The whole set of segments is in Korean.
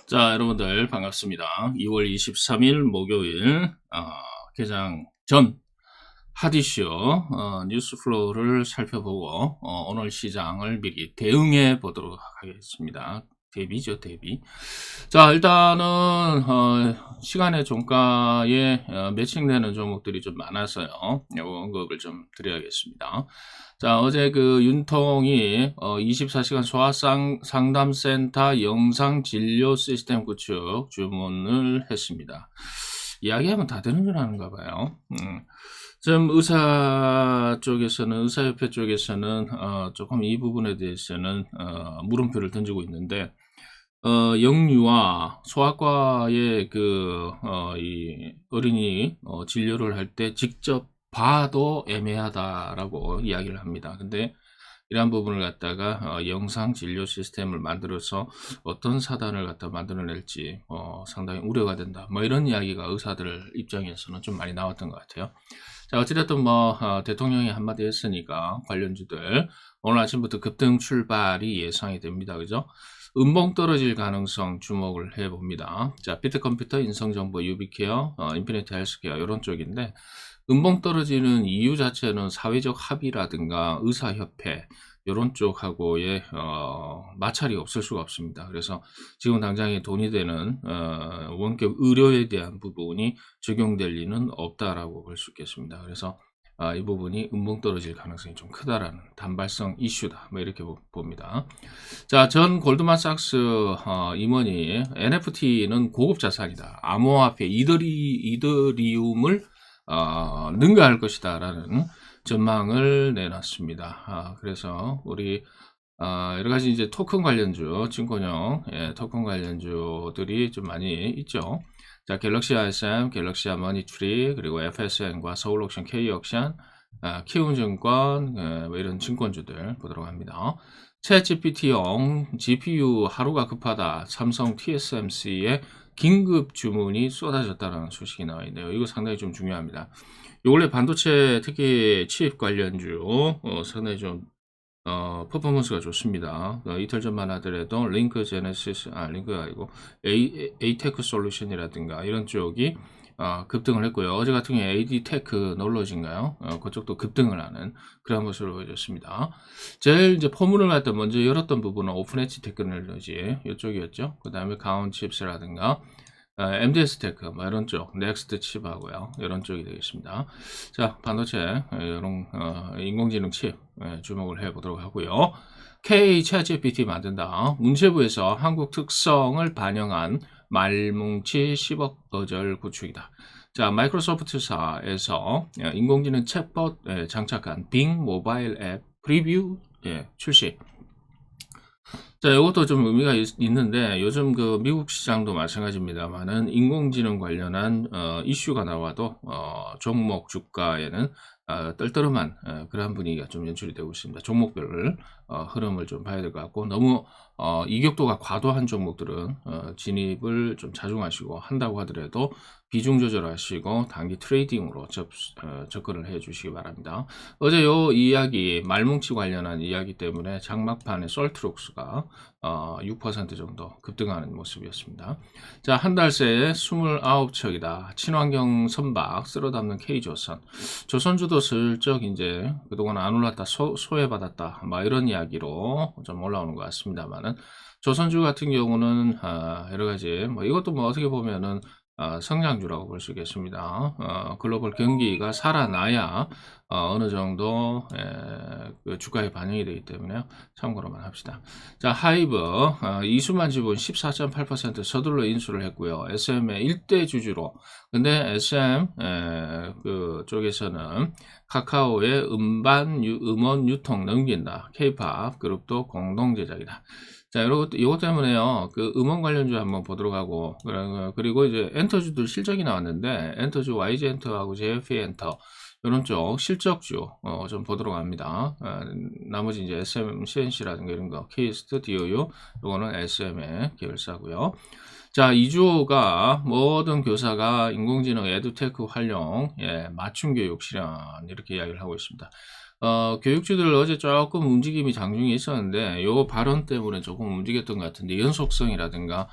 자, 여러분들 반갑습니다. 2월 23일 목요일 개장 전 핫이슈 뉴스 플로우를 살펴보고 오늘 시장을 미리 대응해 보도록 하겠습니다. 대비죠, 대비. 자, 일단은 시간의 종가에 매칭되는 종목들이 좀 많아서요. 요거 언급을 좀 드려야겠습니다. 자, 어제 그 윤통이 24시간 소아상담센터 영상진료 시스템 구축 주문을 했습니다. 이야기하면 다 되는 줄 아는가 봐요. 지금 의사협회 쪽에서는 조금 이 부분에 대해서는 물음표를 던지고 있는데, 영유아 소아과의 이 어린이 진료를 할 때 직접 봐도 애매하다라고 이야기를 합니다. 근데 이러한 부분을 갖다가 영상 진료 시스템을 만들어서 어떤 사단을 갖다 만들어낼지 상당히 우려가 된다. 뭐 이런 이야기가 의사들 입장에서는 좀 많이 나왔던 것 같아요. 자, 어찌됐든 대통령이 한마디 했으니까 관련주들 오늘 아침부터 급등 출발이 예상이 됩니다. 그죠? 음봉 떨어질 가능성 주목을 해봅니다. 자, 비트컴퓨터, 인성정보, 유비케어, 인피니트 헬스케어 이런 쪽인데, 음봉 떨어지는 이유 자체는 사회적 합의라든가 의사협회 이런 쪽하고의 마찰이 없을 수가 없습니다. 그래서 지금 당장에 돈이 되는 원격 의료에 대한 부분이 적용될 리는 없다라고 볼 수 있겠습니다. 그래서 이 부분이 음봉 떨어질 가능성이 좀 크다라는 단발성 이슈다. 뭐 이렇게 봅니다. 자, 전 골드만삭스 임원이 NFT는 고급 자산이다. 암호화폐 이더리움을 능가할 것이다라는 전망을 내놨습니다. 그래서 우리 여러 가지 이제 토큰 관련주, 증권형 토큰 관련주들이 좀 많이 있죠. 자, 갤럭시 ISM, 갤럭시 머니트리, 그리고 FSN과 서울옥션, K옥션, 키움증권, 뭐 이런 증권주들 보도록 합니다. 챗GPT용 GPU 하루가 급하다. 삼성 TSMC의 긴급 주문이 쏟아졌다는 소식이 나와 있네요. 이거 상당히 좀 중요합니다. 요 원래 반도체 특히 칩 관련주 상당히 좀 퍼포먼스가 좋습니다. 이틀 전만 하더라도 링크가 아니고 에이테크 솔루션이라든가 이런 쪽이 급등을 했고요. 어제 같은 경우에 AD테크 놀러진가요? 그쪽도 급등을 하는 그런 모습을 보여줬습니다. 제일 이제 포문을 갖다 먼저 열었던 부분은 오픈엣지 테크놀로지 이쪽이었죠. 그 다음에 가온칩스라든가 MDS 테크 뭐 이런 쪽, 넥스트 칩하고요. 이런 쪽이 되겠습니다. 자, 반도체 이런 인공지능 칩 주목을 해보도록 하고요. K 챗GPT 만든다. 문체부에서 한국 특성을 반영한 말뭉치 10억 어절 구축이다. 자, 마이크로소프트사에서 인공지능 챗봇 장착한 빙 모바일 앱 프리뷰 출시. 자, 이것도 좀 의미가 있는데 요즘 그 미국 시장도 마찬가지입니다만은 인공지능 관련한 이슈가 나와도 종목 주가에는 떨떠름한 그러한 분위기가 좀 연출이 되고 있습니다. 종목별 흐름을 좀 봐야 될 것 같고, 너무 이격도가 과도한 종목들은 진입을 좀 자중하시고, 한다고 하더라도 비중 조절하시고 단기 트레이딩으로 접근을 해 주시기 바랍니다. 어제 요 이야기 말뭉치 관련한 이야기 때문에 장막판에 솔트록스가 6% 정도 급등하는 모습이었습니다. 자, 한 달 새에 29척이다. 친환경 선박 쓸어담는 K조선. 조선주도 슬쩍 이제 그동안 안 올랐다 소외받았다 막 이런 이야기로 좀 올라오는 것 같습니다만은, 조선주 같은 경우는 여러 가지 이것도 어떻게 보면은 성장주라고 볼 수 있겠습니다. 글로벌 경기가 살아나야 어느 정도 그 주가에 반영이 되기 때문에 참고로만 합시다. 자, 하이브 이수만 지분 14.8% 서둘러 인수를 했고요. SM의 1대 주주로. 근데 SM 그 쪽에서는 카카오의 음원 유통 넘긴다. K-팝 그룹도 공동 제작이다. 자, 이것 때문에요. 그 음원 관련주 한번 보도록 하고, 그리고 이제 엔터주들 실적이 나왔는데, 엔터주 YG 엔터하고 JFE 엔터, 이런 쪽 실적주 좀 보도록 합니다. 나머지 이제 SM, CNC라든가 이런 거, 케이스트, DOU, 이거는 SM의 계열사고요. 자, 2주가 모든 교사가 인공지능 에듀테크 활용, 맞춤 교육 실현, 이렇게 이야기를 하고 있습니다. 교육주들 어제 조금 움직임이 장중에 있었는데 요 발언 때문에 조금 움직였던 것 같은데, 연속성이라든가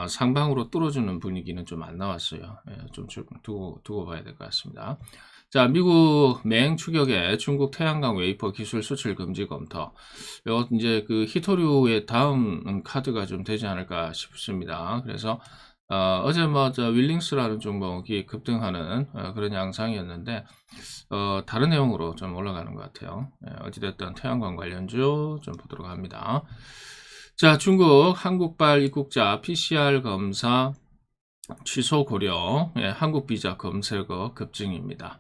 상방으로 뚫어주는 분위기는 좀 안 나왔어요. 예, 좀 두고 봐야 될 것 같습니다. 자, 미국 맹 추격에 중국 태양광 웨이퍼 기술 수출 금지 검토. 요 이제 그 히토류의 다음 카드가 좀 되지 않을까 싶습니다. 그래서 어제 뭐 저 윌링스라는 종목이 급등하는 그런 양상이었는데 다른 내용으로 좀 올라가는 것 같아요. 예, 어찌됐든 태양광 관련주 좀 보도록 합니다. 자, 중국 한국발 입국자 PCR 검사 취소 고려, 예, 한국 비자 검색어 급증입니다.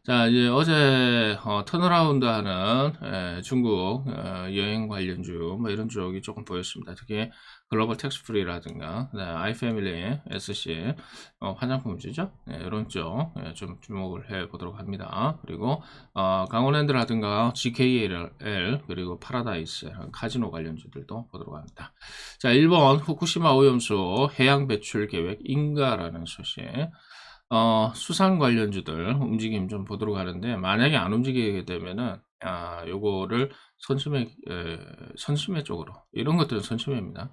자, 이제 어제 턴어라운드 하는 중국 여행 관련주 뭐 이런 쪽이 조금 보였습니다. 특히 글로벌 텍스프리라든가 아이패밀리, SC 화장품주죠. 이런 쪽 좀 주목을 해 보도록 합니다. 그리고 강원랜드라든가 GKL 그리고 파라다이스 카지노 관련주들도 보도록 합니다. 자, 일본 후쿠시마 오염수 해양 배출 계획 인가라는 소식. 수산 관련주들 움직임 좀 보도록 하는데, 만약에 안 움직이게 되면은 요거를 선심해 쪽으로, 이런 것들은 선심해입니다.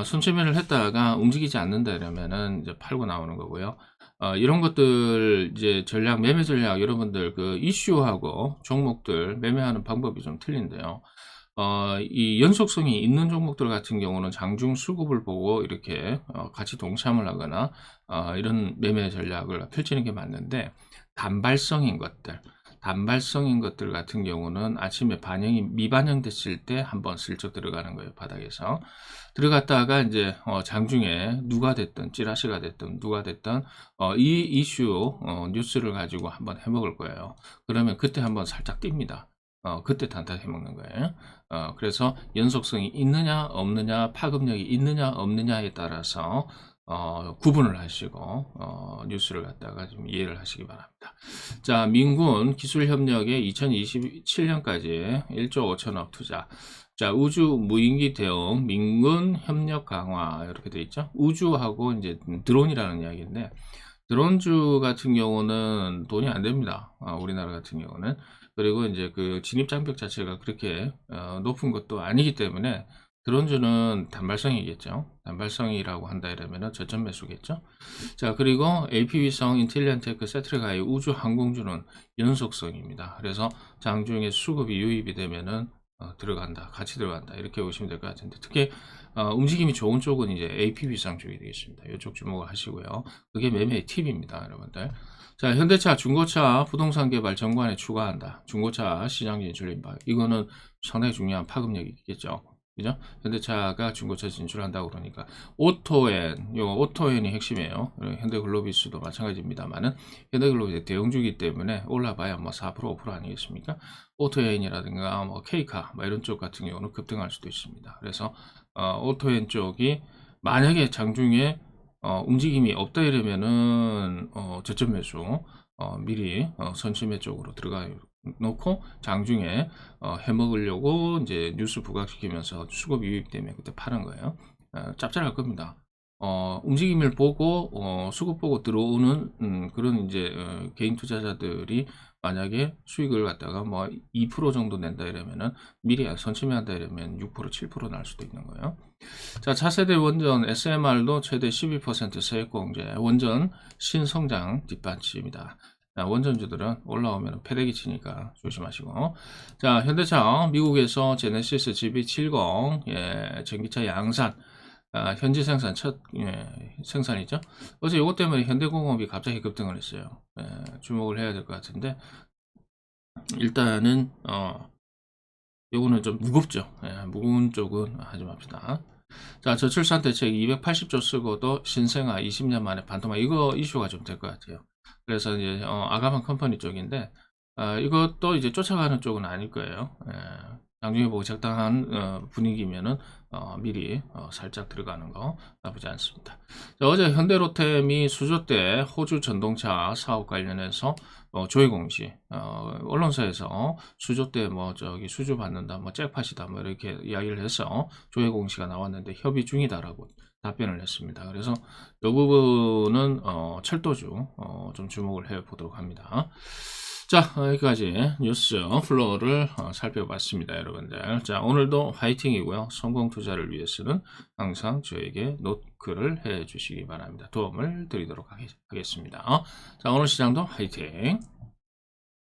선심해를 했다가 움직이지 않는다 이러면은 이제 팔고 나오는 거고요. 이런 것들 이제 전략, 매매 전략, 여러분들 그 이슈하고 종목들 매매하는 방법이 좀 틀린데요. 이 연속성이 있는 종목들 같은 경우는 장중 수급을 보고 이렇게 같이 동참을 하거나 이런 매매 전략을 펼치는 게 맞는데, 단발성인 것들 같은 경우는 아침에 반영이 미반영됐을 때 한번 슬쩍 들어가는 거예요. 바닥에서 들어갔다가 이제 장중에 누가 됐든 찌라시가 됐든 누가 됐든 이 이슈 뉴스를 가지고 한번 해먹을 거예요. 그러면 그때 한번 살짝 뜁니다. 그때 단타 해먹는 거예요. 그래서 연속성이 있느냐 없느냐, 파급력이 있느냐 없느냐에 따라서 구분을 하시고 뉴스를 갖다가 좀 이해를 하시기 바랍니다. 자, 민군 기술협력에 2027년까지 1조 5천억 투자. 자, 우주 무인기 대응 민군 협력 강화 이렇게 돼 있죠. 우주하고 이제 드론이라는 이야기인데, 드론주 같은 경우는 돈이 안 됩니다. 우리나라 같은 경우는. 그리고 이제 그 진입 장벽 자체가 그렇게 높은 것도 아니기 때문에 드론주는 단발성이겠죠. 단발성이라고 한다 이러면은 저점 매수겠죠. 자, 그리고 AP위성, 인텔리언테크, 세트레가의 우주 항공주는 연속성입니다. 그래서 장중에 수급이 유입이 되면은 들어간다, 같이 들어간다 이렇게 보시면 될 것 같은데, 특히 움직임이 좋은 쪽은 이제 AP위성 쪽이 되겠습니다. 이쪽 주목을 하시고요. 그게 매매의 팁입니다, 여러분들. 자, 현대차, 중고차 부동산 개발 정관에 추가한다. 중고차 시장 진출 임박. 이거는 상당히 중요한 파급력이 있겠죠. 그죠? 현대차가 중고차 진출한다고 그러니까. 오토엔, 요 오토엔이 핵심이에요. 현대글로비스도 마찬가지입니다만은, 현대글로비스 대형주기 때문에 올라봐야 뭐 4%, 5% 아니겠습니까? 오토엔이라든가 뭐 K카, 뭐 이런 쪽 같은 경우는 급등할 수도 있습니다. 그래서, 오토엔 쪽이 만약에 장중에 움직임이 없다 이러면은 저점 매수 미리 선심해 쪽으로 들어가 놓고 장중에 해먹으려고 이제 뉴스 부각시키면서 수급 유입되면 그때 파는 거예요. 짭짤할 겁니다. 움직임을 보고 수급 보고 들어오는 그런 이제 개인 투자자들이 만약에 수익을 갖다가 뭐 2% 정도 낸다 이러면은 미리 선침해한다 이러면 6%, 7% 날 수도 있는 거예요. 자, 차세대 원전 SMR도 최대 12% 세액 공제, 원전 신성장 뒷받침입니다. 자, 원전주들은 올라오면 패대기 치니까 조심하시고. 자, 현대차 미국에서 제네시스 GB70 전기차 양산 현지 생산 첫 생산이죠. 어제 이것 때문에 현대공업이 갑자기 급등을 했어요. 주목을 해야 될 것 같은데, 일단은 요거는 좀 무겁죠. 무거운 쪽은 하지 맙시다. 자, 저출산 대책 280조 쓰고도 신생아 20년 만에 반토막, 이거 이슈가 좀 될 것 같아요. 그래서 이제 아가만 컴퍼니 쪽인데 이것도 이제 쫓아가는 쪽은 아닐 거예요. 나중에 보고 적당한 분위기면은 미리 살짝 들어가는 거 나쁘지 않습니다. 자, 어제 현대로템이 수조대 호주 전동차 사업 관련해서 조회 공시, 언론사에서 수조대 뭐 저기 수주 받는다, 뭐 잭팟이다, 뭐 이렇게 이야기를 해서 조회 공시가 나왔는데 협의 중이다라고 답변을 했습니다. 그래서 이 부분은 철도주 좀 주목을 해 보도록 합니다. 자, 여기까지 뉴스 플로우를 살펴봤습니다, 여러분들. 자, 오늘도 화이팅이고요. 성공 투자를 위해서는 항상 저에게 노크를 해 주시기 바랍니다. 도움을 드리도록 하겠습니다. 자, 오늘 시장도 화이팅!